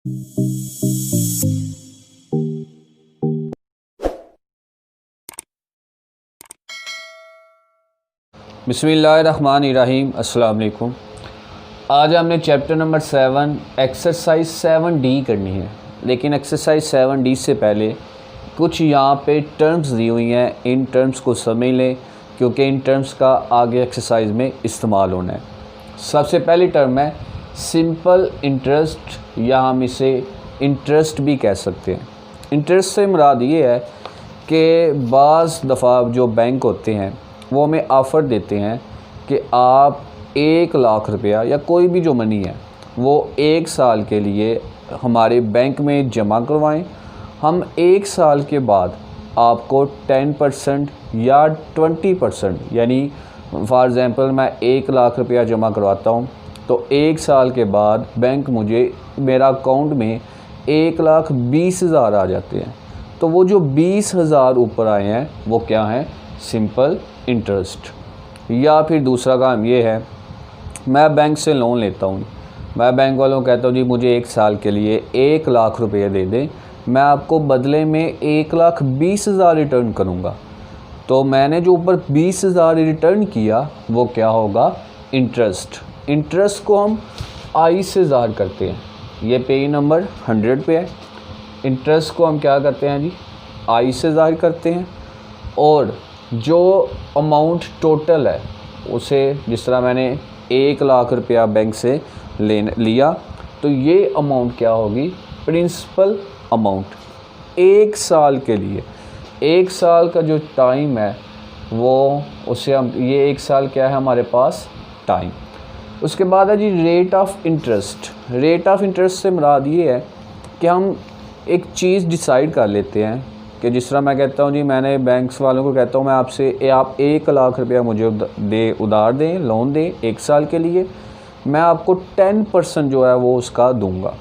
बिस्मिल्लाहिर्रहमानिर्रहीम। अस्सलाम वालेकुम। आज हमने चैप्टर नंबर 7 एक्सरसाइज 7D करनी है, लेकिन एक्सरसाइज 7D से पहले कुछ यहाँ पे टर्म्स दी हुई हैं। इन टर्म्स को समझ लें क्योंकि इन टर्म्स का आगे एक्सरसाइज में इस्तेमाल होना है। सबसे पहली टर्म है सिंपल इंटरेस्ट, या हम इसे इंटरेस्ट भी कह सकते हैं। इंटरेस्ट से मुराद ये है कि बाज़ दफ़ा जो बैंक होते हैं वो हमें ऑफ़र देते हैं कि आप 1,00,000 रुपया या कोई भी जो मनी है वो 1 साल के लिए हमारे बैंक में जमा करवाएं। हम 1 साल के बाद आपको 10% या 20%, यानी फॉर एग्ज़ाम्पल मैं 1,00,000 रुपया जमा करवाता हूँ तो 1 साल के बाद बैंक मुझे मेरा अकाउंट में 1,20,000 आ जाते हैं। तो वो जो 20,000 ऊपर आए हैं वो क्या हैं? Simple interest. या फिर दूसरा काम ये है, मैं बैंक से लोन लेता हूँ, मैं बैंक वालों को कहता हूँ जी मुझे 1 साल के लिए 1,00,000 रुपये दे दें, मैं आपको बदले में 1,20,000 रिटर्न करूँगा। तो मैंने जो ऊपर 20,000 रिटर्न किया वो क्या होगा? इंटरेस्ट। इंटरेस्ट को हम आई से ज़ाहिर करते हैं। ये पेज नंबर 100 पे है। इंटरेस्ट को हम क्या करते हैं जी? आई से ज़ाहिर करते हैं। और जो अमाउंट टोटल है उसे, जिस तरह मैंने 1,00,000 रुपया बैंक से लिया, तो ये अमाउंट क्या होगी? Principal amount. 1 साल के लिए, 1 साल का जो टाइम है वो, उसे हम, ये 1 साल क्या है हमारे पास? टाइम। उसके बाद है जी rate of interest. Rate of interest से मुराद ये है कि हम एक चीज़ डिसाइड कर लेते हैं कि जिस तरह मैं कहता हूँ जी, मैंने बैंक्स वालों को कहता हूँ मैं आपसे आप 1,00,000 रुपया मुझे उधार दें, लोन दें 1 साल के लिए, मैं आपको 10% जो है वो उसका दूंगा।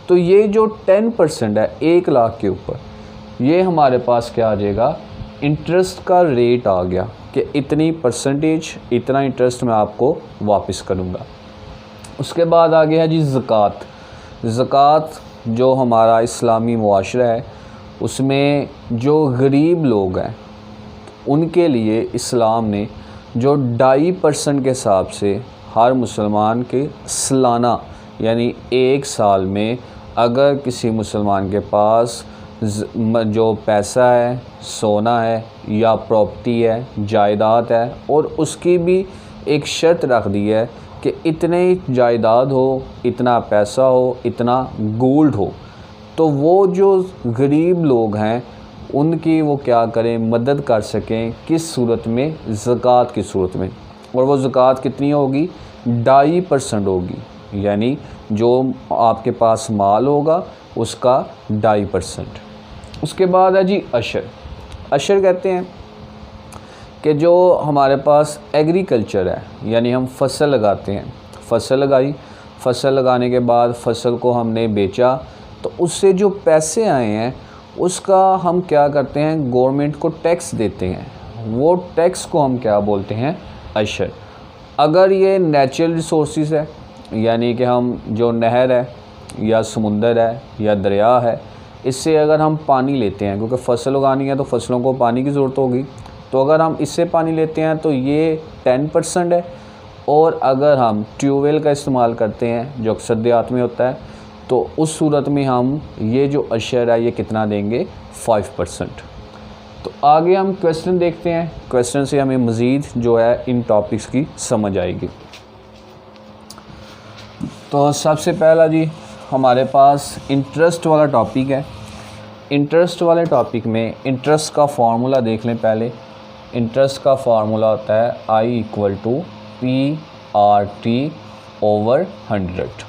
तो ये जो 10% है 1,00,000 के ऊपर, ये हमारे पास क्या आ जाएगा? इंटरेस्ट का रेट आ गया कि इतनी परसेंटेज, इतना इंटरेस्ट मैं आपको वापस करूँगा। उसके बाद आ गया है जी ज़कात। ज़कात जो हमारा इस्लामी मुआशरा है उसमें जो गरीब लोग हैं उनके लिए इस्लाम ने जो 2.5% के हिसाब से हर मुसलमान के सालाना, यानी 1 साल में अगर किसी मुसलमान के पास जो पैसा है, सोना है या प्रॉपर्टी है, जायदाद है, और उसकी भी एक शर्त रख दी है कि इतने जायदाद हो, इतना पैसा हो, इतना गोल्ड हो, तो वो जो गरीब लोग हैं उनकी वो क्या करें? मदद कर सकें। किस सूरत में? ज़कात की सूरत में। और वो ज़कात कितनी होगी? 2.5% होगी, यानी जो आपके पास माल होगा उसका 2.5%। उसके बाद है जी अशर। अशर कहते हैं कि जो हमारे पास एग्रीकल्चर है, यानी हम फसल लगाते हैं, फसल लगाई, फसल लगाने के बाद फसल को हमने बेचा, तो उससे जो पैसे आए हैं उसका हम क्या करते हैं? गवर्नमेंट को टैक्स देते हैं। वो टैक्स को हम क्या बोलते हैं? अशर। अगर ये नेचुरल रिसोर्सेज है, यानी कि हम जो नहर है या समुंदर है या दरिया है, इससे अगर हम पानी लेते हैं, क्योंकि फसल उगानी है तो फसलों को पानी की ज़रूरत होगी, तो अगर हम इससे पानी लेते हैं तो ये 10% है। और अगर हम ट्यूबवेल का इस्तेमाल करते हैं जो अक्सर देहात में होता है, तो उस सूरत में हम ये जो अशर है ये कितना देंगे? 5%। तो आगे हम क्वेश्चन देखते हैं। क्वेश्चन से हमें मज़ीद जो है इन टॉपिक्स की समझ आएगी। तो सबसे पहला जी हमारे पास इंटरेस्ट वाला टॉपिक है। इंटरेस्ट वाले टॉपिक में इंटरेस्ट का फार्मूला देख लें पहले। इंटरेस्ट का फार्मूला होता है I = PRT/100।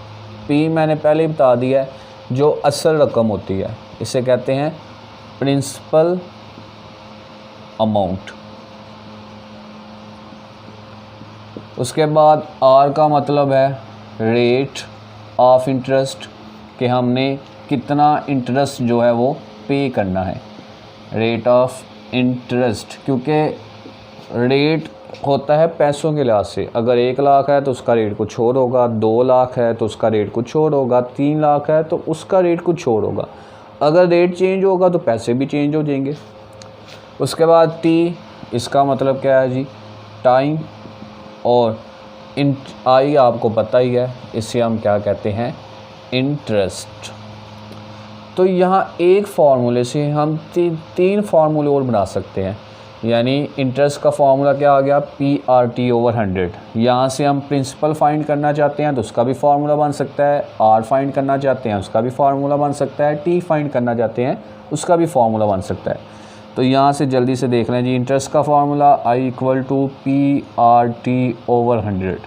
P मैंने पहले ही बता दिया है, जो असल रकम होती है इसे कहते हैं प्रिंसिपल अमाउंट। उसके बाद R का मतलब है रेट ऑफ इंटरेस्ट, कि हमने कितना इंटरेस्ट जो है वो पे करना है, रेट ऑफ इंटरेस्ट। क्योंकि रेट होता है पैसों के लिहाज से। अगर 1 लाख है तो उसका रेट कुछ और होगा, 2 लाख है तो उसका रेट कुछ और होगा, 3 लाख है तो उसका रेट कुछ और होगा। अगर रेट चेंज होगा तो पैसे भी चेंज हो जाएंगे। उसके बाद टी, इसका मतलब क्या है जी, टाइम, और आई आपको पता ही है, इसे हम क्या कहते हैं, इंटरेस्ट। तो यहाँ एक फार्मूले से हम तीन फार्मूले और बना सकते हैं। यानी इंटरेस्ट का फार्मूला क्या आ गया, PRT/100। यहाँ से हम प्रिंसिपल फाइंड करना चाहते हैं तो उसका भी फार्मूला बन सकता है, R फाइंड करना चाहते हैं उसका भी फार्मूला बन सकता है, T फाइंड करना चाहते हैं उसका भी फार्मूला बन सकता है। तो यहाँ से जल्दी से देख लें जी, इंटरेस्ट का फार्मूला I = PRT/100।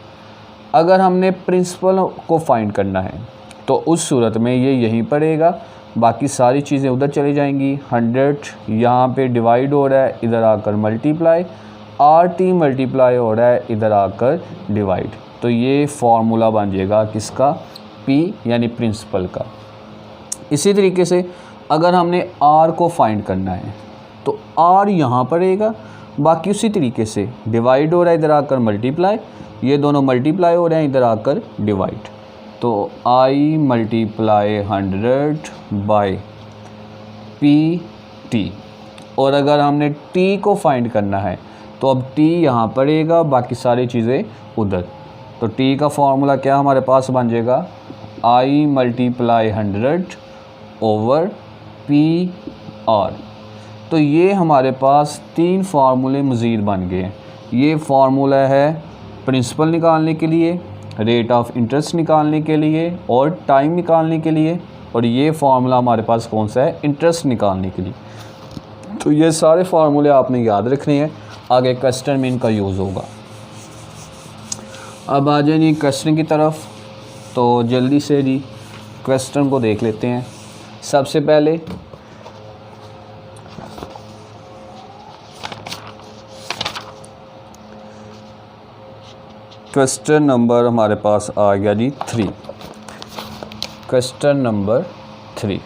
अगर हमने प्रिंसिपल को फाइंड करना है तो उस सूरत में ये यहीं पड़ेगा, बाकी सारी चीज़ें उधर चली जाएंगी। 100 यहाँ पे डिवाइड हो रहा है, इधर आकर मल्टीप्लाई, RT मल्टीप्लाई हो रहा है, इधर आकर डिवाइड। तो ये फार्मूला बन जाएगा किसका, P यानी प्रिंसिपल का। इसी तरीके से अगर हमने R को फाइंड करना है तो R यहाँ पड़ेगा, बाकी उसी तरीके से डिवाइड हो रहा है, इधर आकर मल्टीप्लाई, ये दोनों मल्टीप्लाई हो रहे हैं, इधर आकर डिवाइड। तो I × 100 बाई PT। और अगर हमने T को फाइंड करना है तो अब T यहाँ पड़ेगा, बाकी सारी चीज़ें उधर। तो T का फार्मूला क्या हमारे पास बन जाएगा, I × 100/PR। तो ये हमारे पास 3 फार्मूले मज़ीद बन गए हैं। ये फार्मूला है प्रिंसिपल निकालने के लिए, रेट ऑफ इंटरेस्ट निकालने के लिए और टाइम निकालने के लिए, और ये फार्मूला हमारे पास कौन सा है, इंटरेस्ट निकालने के लिए। तो ये सारे फार्मूले आपने याद रखने हैं, आगे क्वेश्चन में इनका यूज़ होगा। अब आ जाए जी क्वेश्चन की तरफ। तो जल्दी से जी क्वेश्चन को देख लेते हैं। सबसे पहले क्वेश्चन नंबर हमारे पास आ गया जी 3। Question number 3,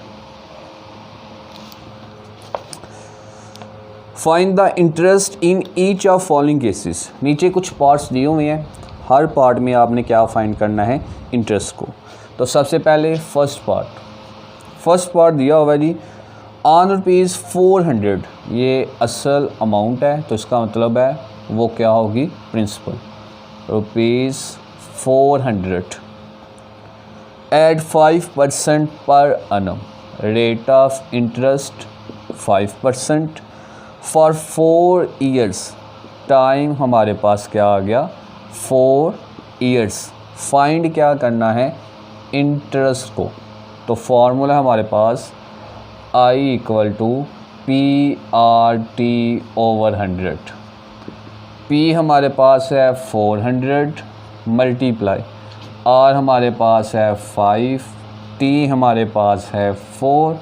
find the interest in each of following cases. नीचे कुछ पार्ट्स दिए हुए हैं, हर पार्ट में आपने क्या फाइंड करना है, इंटरेस्ट को। तो सबसे पहले फर्स्ट पार्ट दिया हुआ है जी, ऑन ₹400, ये असल अमाउंट है, तो इसका मतलब है वो क्या होगी, प्रिंसिपल, ₹400 एट 5% पर annum, rate of interest 5% for 4 years। Time हमारे पास क्या आ गया, 4 years। फाइंड क्या करना है, इंटरेस्ट को। तो फार्मूला हमारे पास I = PRT/100। P हमारे पास है 400 मल्टीप्लाई, R हमारे पास है 5, T हमारे पास है 4,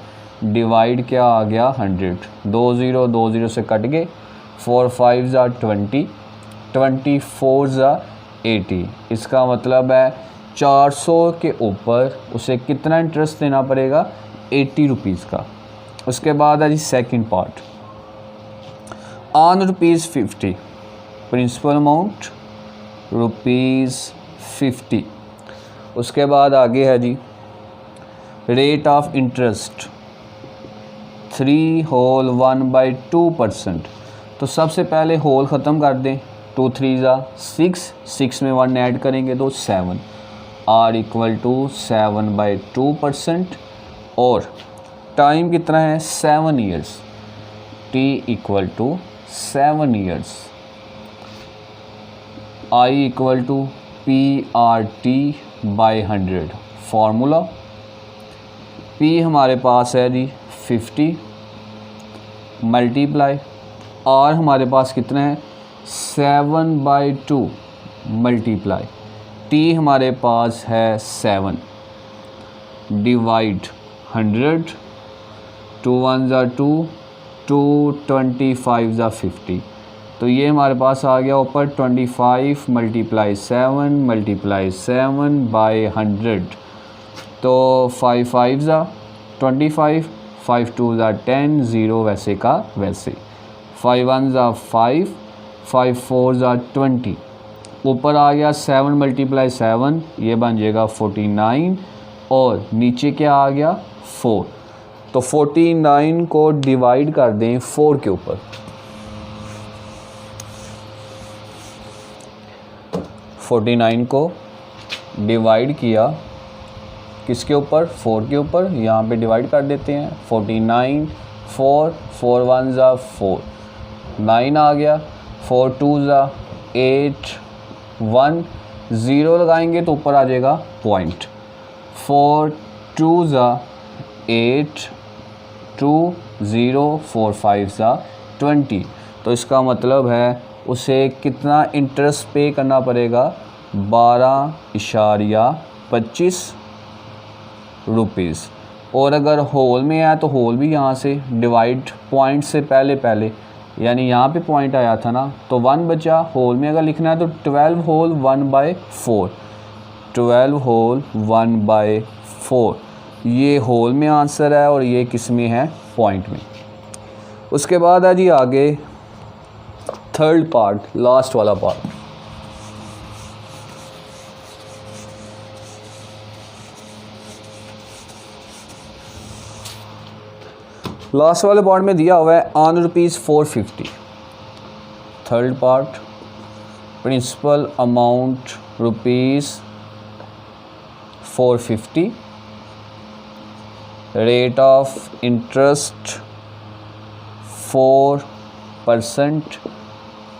डिवाइड क्या आ गया 100। 2 0 से कट गए, 4 5 20, 24 80। इसका मतलब है 400 के ऊपर उसे कितना इंटरेस्ट देना पड़ेगा, 80 रुपीज़ का। उसके बाद है जी second part, on ₹50, principal amount ₹50। उसके बाद आगे है जी रेट ऑफ इंटरेस्ट 3 होल 1/2%। तो सबसे पहले होल ख़त्म कर दें, 2 3 6, 6 में 1 ऐड करेंगे तो 7, R = 7/2%। और टाइम कितना है, 7 years, T = 7 years। I = PRT/100। Formula P हमारे पास है जी 50 मल्टीप्लाई, R हमारे पास कितना है 7/2 मल्टीप्लाई, T हमारे पास है 7 डिवाइड 100, 2 1 2, 2 25 50। तो ये हमारे पास आ गया ऊपर 25 × 7 तो 5 5 25, 5 2 10, 0 वैसे का वैसे, 5 1 5, 5 4 ज़ा 20, ऊपर आ गया 7 मल्टीप्लाई 7, ये बन जाएगा 49, और नीचे क्या आ गया 4। तो 49 को डिवाइड कर दें 4 के ऊपर। 49 को डिवाइड किया किसके ऊपर, 4 के ऊपर, यहाँ पे डिवाइड कर देते हैं। 49 4 4 1 ज़ा 4, 9 आ गया, 4 2 ज़ा 8, 1 0 लगाएंगे तो ऊपर आ जाएगा पॉइंट। 4 2 ज़ा 8, 2 0 4 5 ज़ा 20। तो इसका मतलब है उसे कितना इंटरेस्ट पे करना पड़ेगा, 12.25 रुपीज़। और अगर होल में है तो होल भी यहाँ से डिवाइड पॉइंट से पहले यानी यहाँ पे पॉइंट आया था ना, तो 1 बचा। होल में अगर लिखना है तो 12 होल 1/4, 12 होल 1/4, ये होल में आंसर है और ये किस में है, पॉइंट में। उसके बाद है जी आगे थर्ड पार्ट, लास्ट वाला पार्ट। लास्ट वाले पार्ट में दिया हुआ है on ₹450। Third part, principal amount ₹450, rate of interest 4%,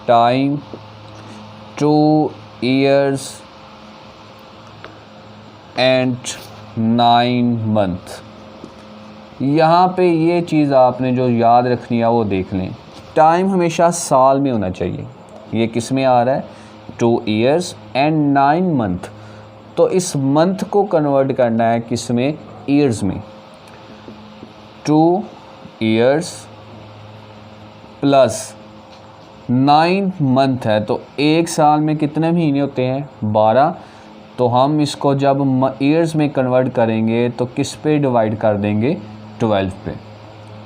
time 2 years and 9 month। यहाँ पे ये चीज़ आपने जो याद रखनी है वो देख लें, टाइम हमेशा साल में होना चाहिए। ये किस में आ रहा है, 2 years एंड 9 month। तो इस मंथ को कन्वर्ट करना है किस में, ईयर्स में। 2 years प्लस 9 month है, तो एक साल में कितने महीने होते हैं, 12। तो हम इसको जब ईयर्स में कन्वर्ट करेंगे तो किस पे डिवाइड कर देंगे, 12 पे।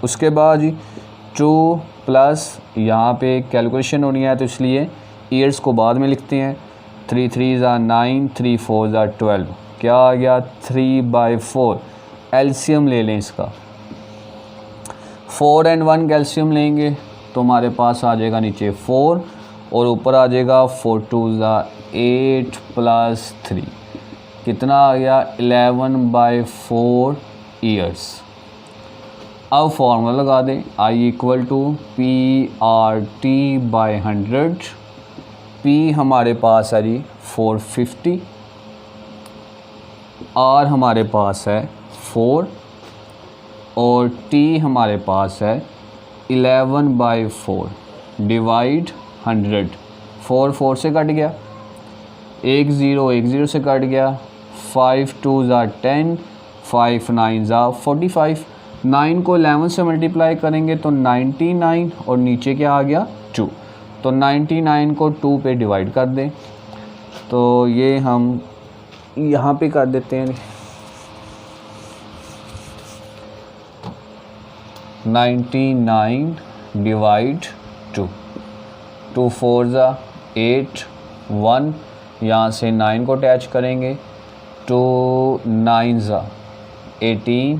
उसके बाद 2 प्लस यहाँ पे कैलकुलेशन होनी है तो इसलिए ईयर्स को बाद में लिखते हैं। 3 3 ज़ा 9, 3 4 ज़ा 12, क्या आ गया 3/4। एलसीएम ले लें इसका, 4 and 1 कैल्शियम लेंगे तो हमारे पास आ जाएगा नीचे 4 और ऊपर आ जाएगा 4 2 ज़ा 8 प्लस 3, कितना आ गया 11/4 ईयर्स। अब फॉर्मूला लगा दें, I = PRT/100। P हमारे पास है जी 450, R हमारे पास है 4 और T हमारे पास है 11/4 डिवाइड 100। 4 4 से कट गया, 1 0 1 0 से कट गया, 5 2 ज़ा 10, 5 9 ज़ा 45। 9 को 11 से मल्टीप्लाई करेंगे तो 99 और नीचे क्या आ गया 2। तो 99 को 2 पे डिवाइड कर दें, तो ये हम यहाँ पे कर देते हैं 99 डिवाइड 2। 2 4 ज़ा 8, 1, यहाँ से 9 को अटैच करेंगे, 2 9 ज़ा 18,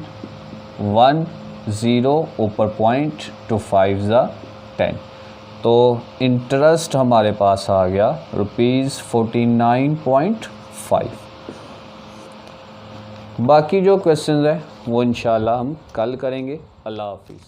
1 0 ऊपर पॉइंट, 2 5 ज़ा 10। तो इंटरेस्ट हमारे पास आ गया ₹49.5। बाकी जो क्वेश्चंस है वो इंशाल्लाह हम कल करेंगे। अल्लाह हाफिज़।